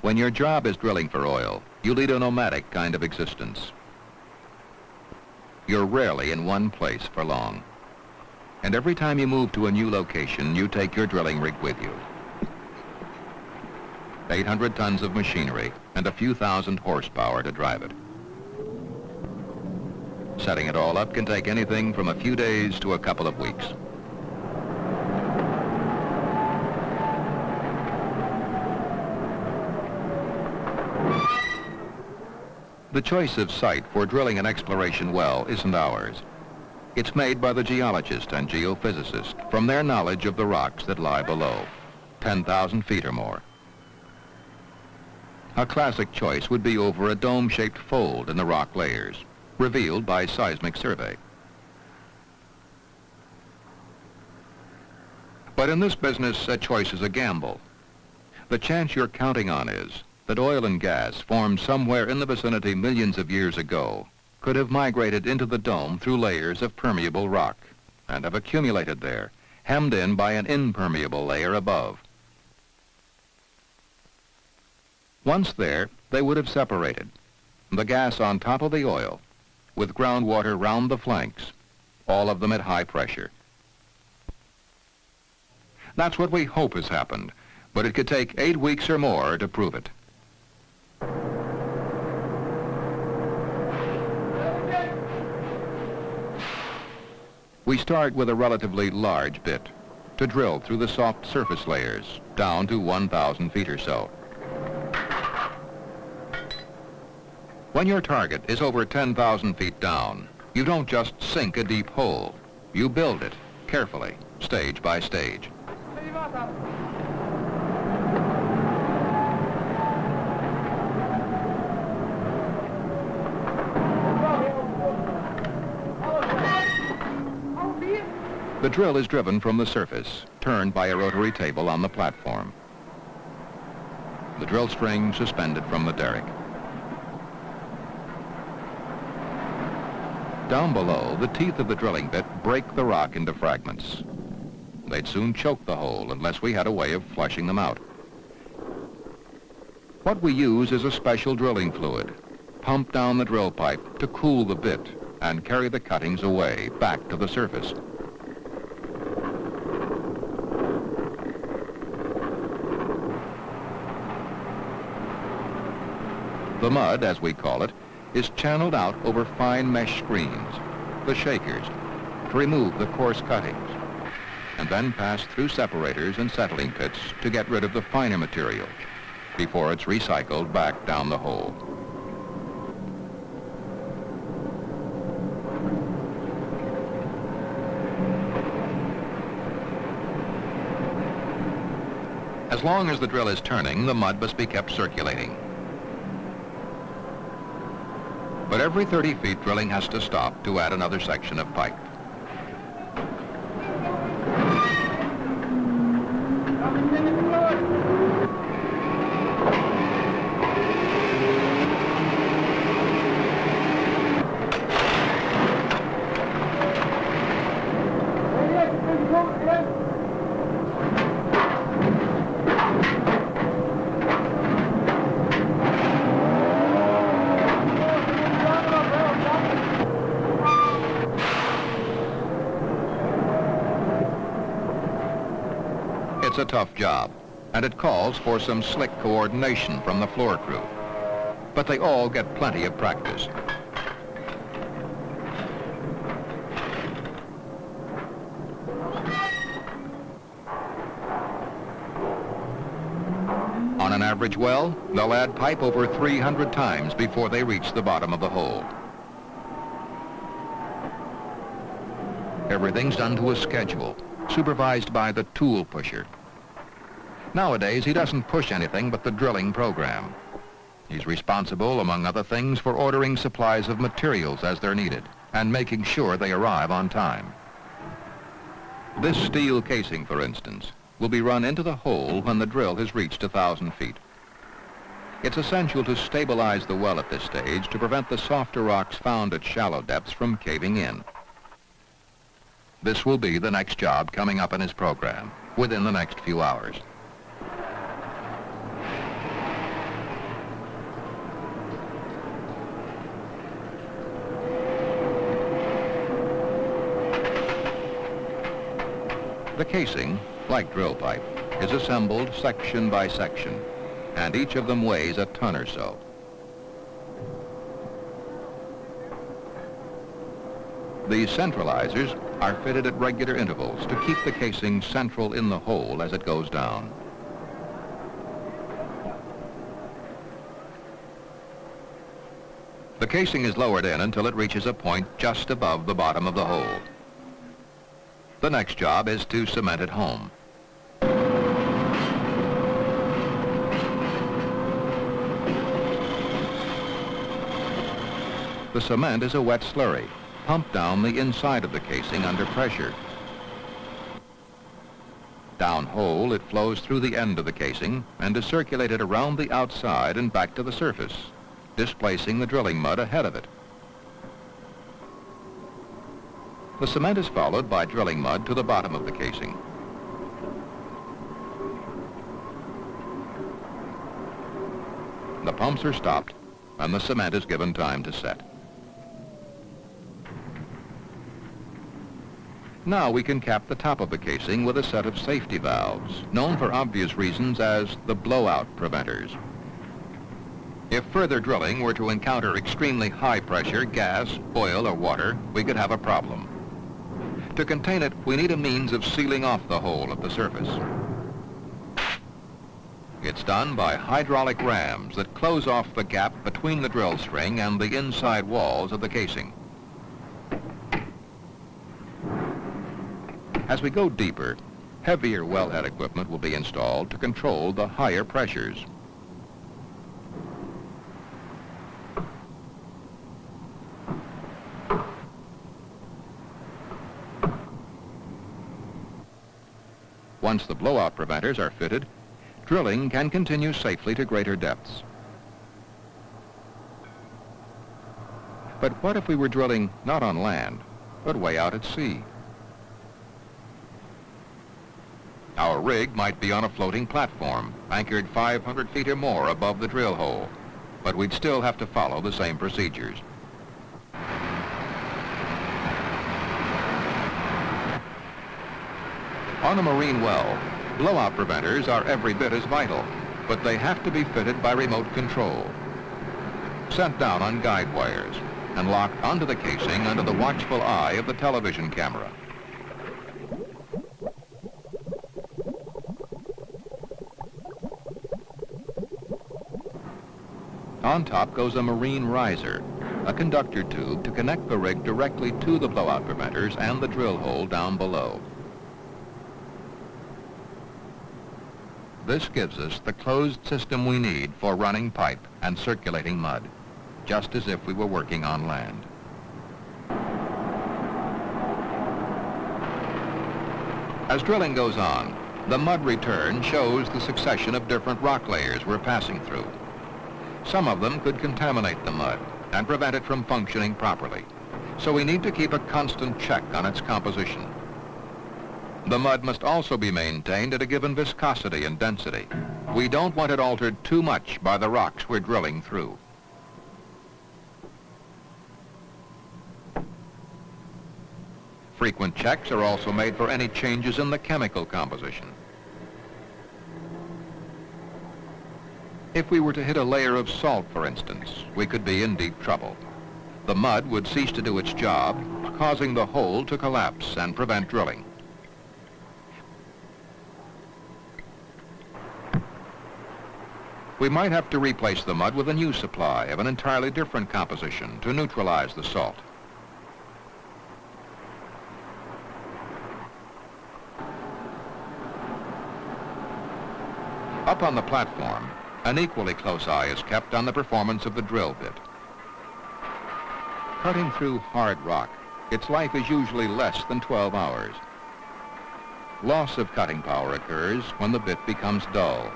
When your job is drilling for oil, you lead a nomadic kind of existence. You're rarely in one place for long. And every time you move to a new location, you take your drilling rig with you. 800 tons of machinery and a few thousand horsepower to drive it. Setting it all up can take anything from a few days to a couple of weeks. The choice of site for drilling an exploration well isn't ours. It's made by the geologist and geophysicist from their knowledge of the rocks that lie below, 10,000 feet or more. A classic choice would be over a dome-shaped fold in the rock layers, revealed by seismic survey. But in this business, a choice is a gamble. The chance you're counting on is that oil and gas formed somewhere in the vicinity millions of years ago could have migrated into the dome through layers of permeable rock and have accumulated there, hemmed in by an impermeable layer above. Once there, they would have separated, the gas on top of the oil, with groundwater round the flanks, all of them at high pressure. That's what we hope has happened, but it could take 8 weeks or more to prove it. We start with a relatively large bit to drill through the soft surface layers down to 1,000 feet or so. When your target is over 10,000 feet down, you don't just sink a deep hole. You build it carefully, stage by stage. The drill is driven from the surface, turned by a rotary table on the platform. The drill string suspended from the derrick. Down below, the teeth of the drilling bit break the rock into fragments. They'd soon choke the hole unless we had a way of flushing them out. What we use is a special drilling fluid, pumped down the drill pipe to cool the bit and carry the cuttings away, back to the surface. The mud, as we call it, is channeled out over fine mesh screens, the shakers, to remove the coarse cuttings, and then passed through separators and settling pits to get rid of the finer material before it's recycled back down the hole. As long as the drill is turning, the mud must be kept circulating. But every 30 feet, drilling has to stop to add another section of pipe. It's a tough job, and it calls for some slick coordination from the floor crew. But they all get plenty of practice. On an average well, they'll add pipe over 300 times before they reach the bottom of the hole. Everything's done to a schedule, supervised by the tool pusher. Nowadays, he doesn't push anything but the drilling program. He's responsible, among other things, for ordering supplies of materials as they're needed and making sure they arrive on time. This steel casing, for instance, will be run into the hole when the drill has reached 1,000 feet. It's essential to stabilize the well at this stage to prevent the softer rocks found at shallow depths from caving in. This will be the next job coming up in his program within the next few hours. The casing, like drill pipe, is assembled section by section, and each of them weighs a ton or so. These centralizers are fitted at regular intervals to keep the casing central in the hole as it goes down. The casing is lowered in until it reaches a point just above the bottom of the hole. The next job is to cement it home. The cement is a wet slurry, pumped down the inside of the casing under pressure. Downhole, it flows through the end of the casing and is circulated around the outside and back to the surface, displacing the drilling mud ahead of it. The cement is followed by drilling mud to the bottom of the casing. The pumps are stopped and the cement is given time to set. Now we can cap the top of the casing with a set of safety valves, known for obvious reasons as the blowout preventers. If further drilling were to encounter extremely high pressure, gas, oil, or water, we could have a problem. To contain it, we need a means of sealing off the hole at the surface. It's done by hydraulic rams that close off the gap between the drill string and the inside walls of the casing. As we go deeper, heavier wellhead equipment will be installed to control the higher pressures. Once the blowout preventers are fitted, drilling can continue safely to greater depths. But what if we were drilling not on land, but way out at sea? Our rig might be on a floating platform, anchored 500 feet or more above the drill hole, but we'd still have to follow the same procedures. On a marine well, blowout preventers are every bit as vital, but they have to be fitted by remote control, sent down on guide wires, and locked onto the casing under the watchful eye of the television camera. On top goes a marine riser, a conductor tube to connect the rig directly to the blowout preventers and the drill hole down below. This gives us the closed system we need for running pipe and circulating mud, just as if we were working on land. As drilling goes on, the mud return shows the succession of different rock layers we're passing through. Some of them could contaminate the mud and prevent it from functioning properly, so we need to keep a constant check on its composition. The mud must also be maintained at a given viscosity and density. We don't want it altered too much by the rocks we're drilling through. Frequent checks are also made for any changes in the chemical composition. If we were to hit a layer of salt, for instance, we could be in deep trouble. The mud would cease to do its job, causing the hole to collapse and prevent drilling. We might have to replace the mud with a new supply of an entirely different composition to neutralize the salt. Up on the platform, an equally close eye is kept on the performance of the drill bit. Cutting through hard rock, its life is usually less than 12 hours. Loss of cutting power occurs when the bit becomes dull,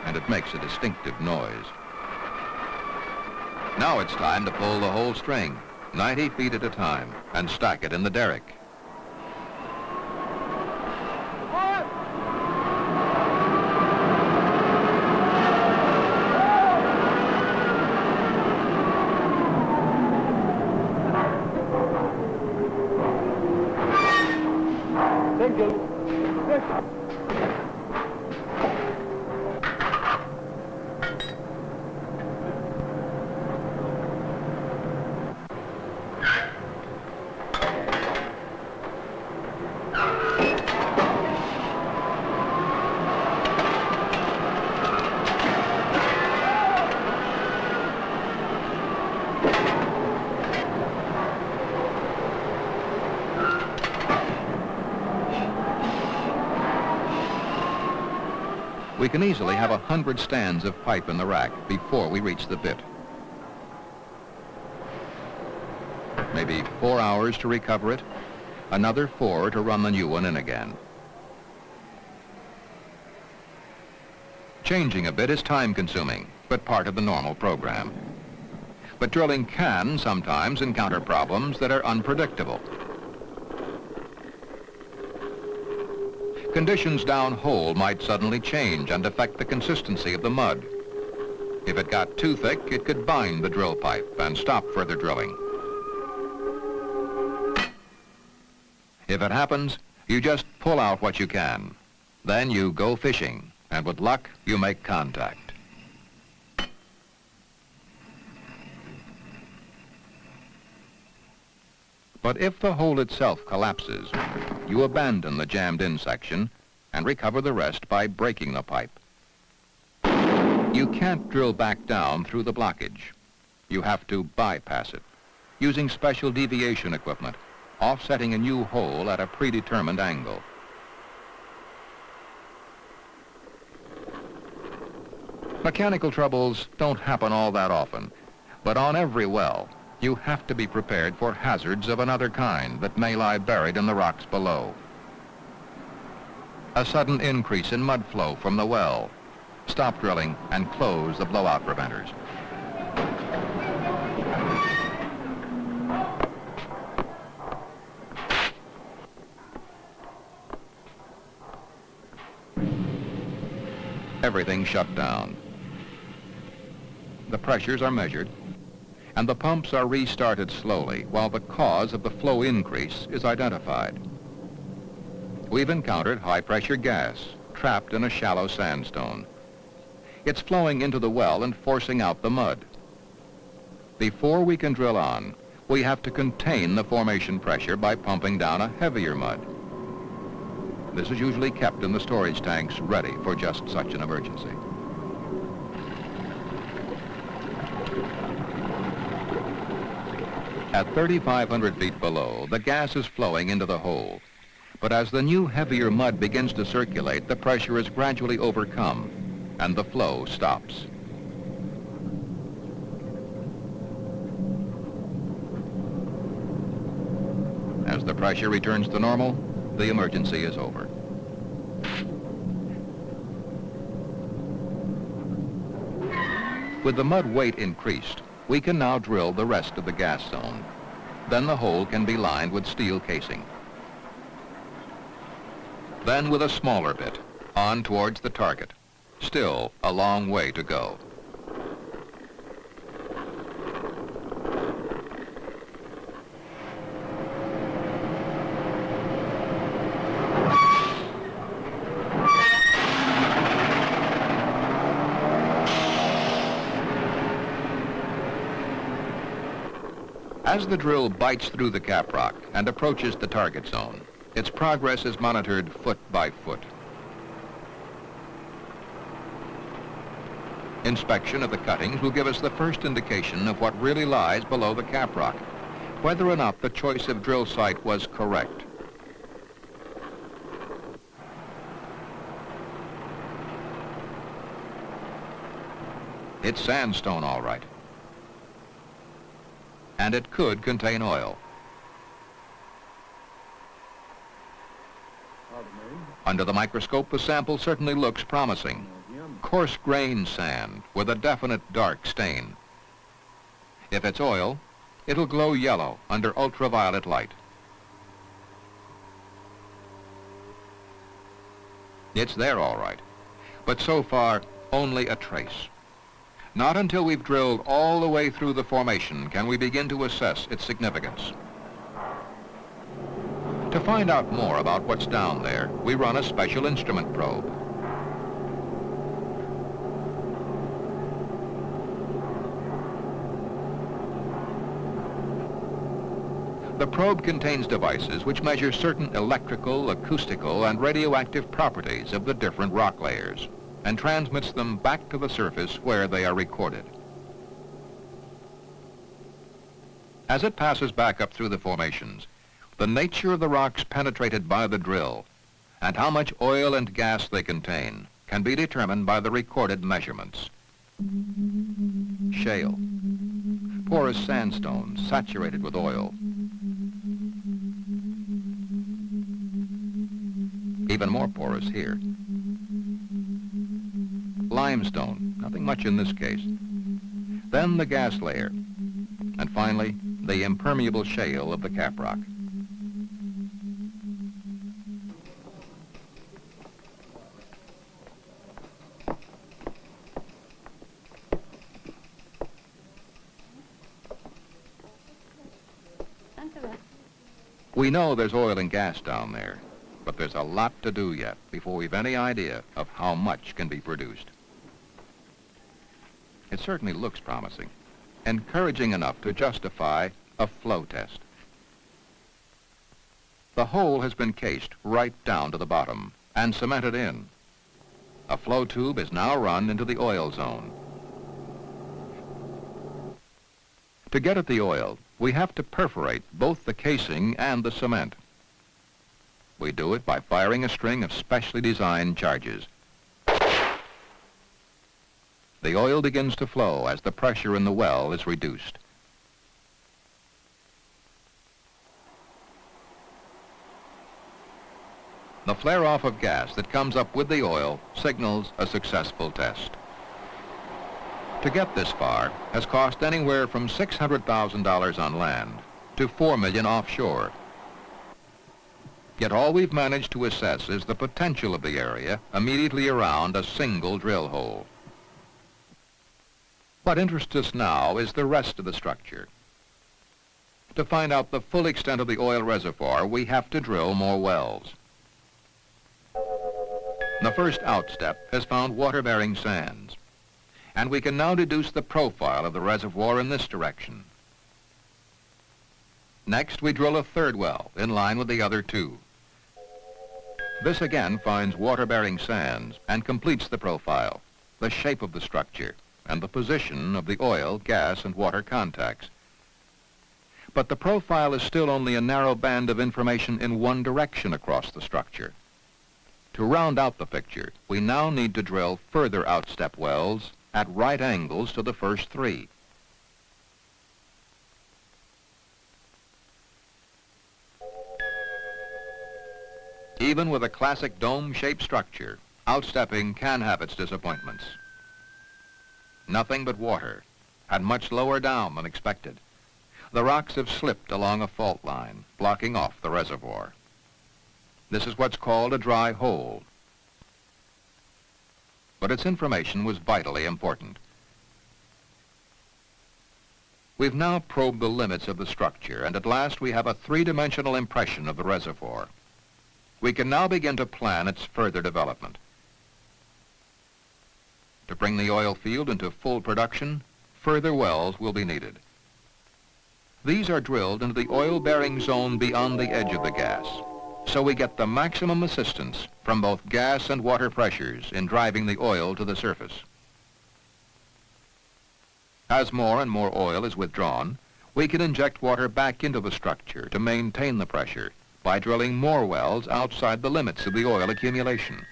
and it makes a distinctive noise. Now it's time to pull the whole string, 90 feet at a time, and stack it in the derrick. Thank you. can easily have 100 stands of pipe in the rack before we reach the bit. Maybe 4 hours to recover it, another 4 to run the new one in again. Changing a bit is time-consuming, but part of the normal program. But drilling can sometimes encounter problems that are unpredictable. Conditions downhole might suddenly change and affect the consistency of the mud. If it got too thick, it could bind the drill pipe and stop further drilling. If it happens, you just pull out what you can. Then you go fishing, and with luck, you make contact. But if the hole itself collapses, you abandon the jammed-in section and recover the rest by breaking the pipe. You can't drill back down through the blockage. You have to bypass it, using special deviation equipment, offsetting a new hole at a predetermined angle. Mechanical troubles don't happen all that often, but on every well, you have to be prepared for hazards of another kind that may lie buried in the rocks below. A sudden increase in mud flow from the well. Stop drilling and close the blowout preventers. Everything shut down. The pressures are measured, and the pumps are restarted slowly while the cause of the flow increase is identified. We've encountered high-pressure gas trapped in a shallow sandstone. It's flowing into the well and forcing out the mud. Before we can drill on, we have to contain the formation pressure by pumping down a heavier mud. This is usually kept in the storage tanks ready for just such an emergency. At 3,500 feet below, the gas is flowing into the hole. But as the new heavier mud begins to circulate, the pressure is gradually overcome and the flow stops. As the pressure returns to normal, the emergency is over. With the mud weight increased, we can now drill the rest of the gas zone. Then the hole can be lined with steel casing. Then with a smaller bit, on towards the target. Still a long way to go. As the drill bites through the caprock and approaches the target zone, its progress is monitored foot by foot. Inspection of the cuttings will give us the first indication of what really lies below the caprock, whether or not the choice of drill site was correct. It's sandstone, all right. And it could contain oil. Under the microscope, the sample certainly looks promising. Coarse-grained sand with a definite dark stain. If it's oil, it'll glow yellow under ultraviolet light. It's there, all right, but so far, only a trace. Not until we've drilled all the way through the formation can we begin to assess its significance. To find out more about what's down there, we run a special instrument probe. The probe contains devices which measure certain electrical, acoustical, and radioactive properties of the different rock layers and transmits them back to the surface where they are recorded. As it passes back up through the formations, the nature of the rocks penetrated by the drill and how much oil and gas they contain can be determined by the recorded measurements. Shale, porous sandstone saturated with oil. Even more porous here. Limestone, nothing much in this case. Then the gas layer, and finally, the impermeable shale of the caprock. We know there's oil and gas down there, but there's a lot to do yet before we've any idea of how much can be produced. It certainly looks promising, encouraging enough to justify a flow test. The hole has been cased right down to the bottom and cemented in. A flow tube is now run into the oil zone. To get at the oil, we have to perforate both the casing and the cement. We do it by firing a string of specially designed charges. The oil begins to flow as the pressure in the well is reduced. The flare-off of gas that comes up with the oil signals a successful test. To get this far has cost anywhere from $600,000 on land to $4 million offshore. Yet all we've managed to assess is the potential of the area immediately around a single drill hole. What interests us now is the rest of the structure. To find out the full extent of the oil reservoir, we have to drill more wells. The first outstep has found water-bearing sands, and we can now deduce the profile of the reservoir in this direction. Next, we drill a third well in line with the other two. This again finds water-bearing sands and completes the profile, the shape of the structure, and the position of the oil, gas, and water contacts. But the profile is still only a narrow band of information in one direction across the structure. To round out the picture, we now need to drill further outstep wells at right angles to the first three. Even with a classic dome-shaped structure, outstepping can have its disappointments. Nothing but water, and much lower down than expected. The rocks have slipped along a fault line, blocking off the reservoir. This is what's called a dry hole. But its information was vitally important. We've now probed the limits of the structure, and at last we have a three-dimensional impression of the reservoir. We can now begin to plan its further development. To bring the oil field into full production, further wells will be needed. These are drilled into the oil-bearing zone beyond the edge of the gas, so we get the maximum assistance from both gas and water pressures in driving the oil to the surface. As more and more oil is withdrawn, we can inject water back into the structure to maintain the pressure by drilling more wells outside the limits of the oil accumulation.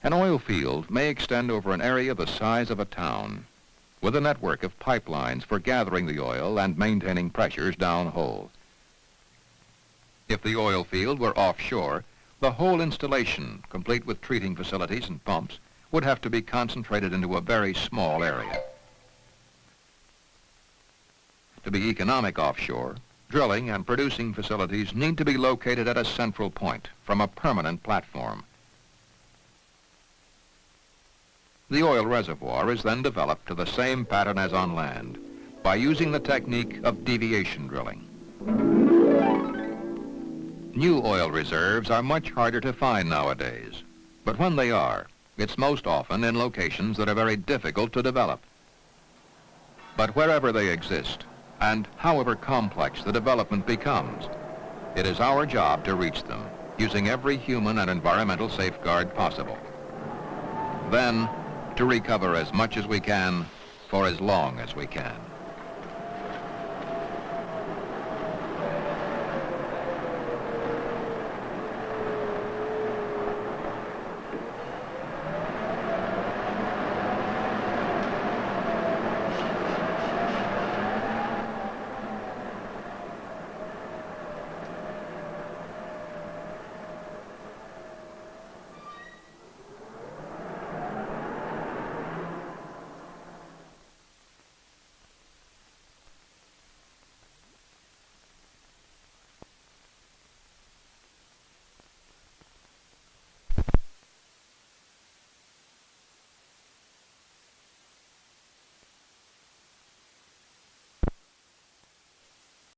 An oil field may extend over an area the size of a town, with a network of pipelines for gathering the oil and maintaining pressures downhole. If the oil field were offshore, the whole installation, complete with treating facilities and pumps, would have to be concentrated into a very small area. To be economic offshore, drilling and producing facilities need to be located at a central point from a permanent platform. The oil reservoir is then developed to the same pattern as on land by using the technique of deviation drilling. New oil reserves are much harder to find nowadays, but when they are, it's most often in locations that are very difficult to develop. But wherever they exist, and however complex the development becomes, it is our job to reach them, using every human and environmental safeguard possible. Then, to recover as much as we can for as long as we can.